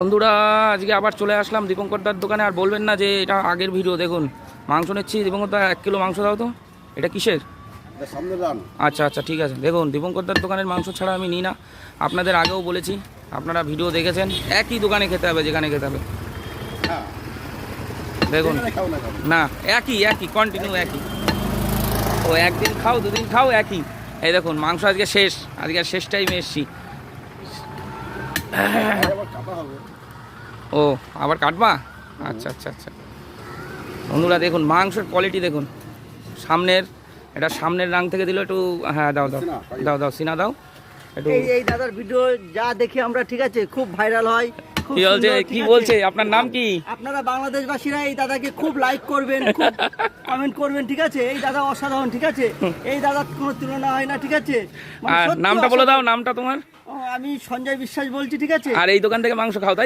বন্ধুরা আজকে আবার চলে আসলাম দীপঙ্করদার দোকানে। আর বলবেন না যে এটা আগের ভিডিও। দেখুন মাংস নিচ্ছি। দীপঙ্করদা 1 কিলো মাংস দাও তো। এটা কিসের? আচ্ছা আচ্ছা ঠিক আছে। দেখুন দীপঙ্করদার দোকানের মাংস ছাড়া আমি নিই না, আপনাদের আগেও বলেছি, আপনারা ভিডিও দেখেছেন। একই দোকানে খেতে হবে যেখানে খেতে হবে। দেখুন না, একই কন্টিনিউ একই। ও একদিন খাও দুদিন খাও একই। এই দেখুন মাংস আজকে শেষ, আজকে শেষ টাইমে এসছি। ও আবার কাটবা? আচ্ছা আচ্ছা আচ্ছা। বন্ধুরা দেখুন মাংসের কোয়ালিটি দেখুন। এটা সামনের রাং থেকে দিল একটু। হ্যাঁ দাও দাও দাও দাও সিনা দাও একটু। এই দাদার ভিডিও যা দেখি আমরা, ঠিক আছে, খুব ভাইরাল হয়। কি বলছে আপনার নাম কি? আপনারা বাংলাদেশবাসীরা এই দাদাকে খুব লাইক করবেন, খুব কমেন্ট করবেন, ঠিক আছে? এই দাদা অসাধারণ, ঠিক আছে? এই দাদার কোনো তুলনা হয় না, ঠিক আছে? আর নামটা বলে দাও, নামটা তোমার? আমি সঞ্জয় বিশ্বাস বলছি, ঠিক আছে? আর এই দোকান থেকে মাংস খাও তাই?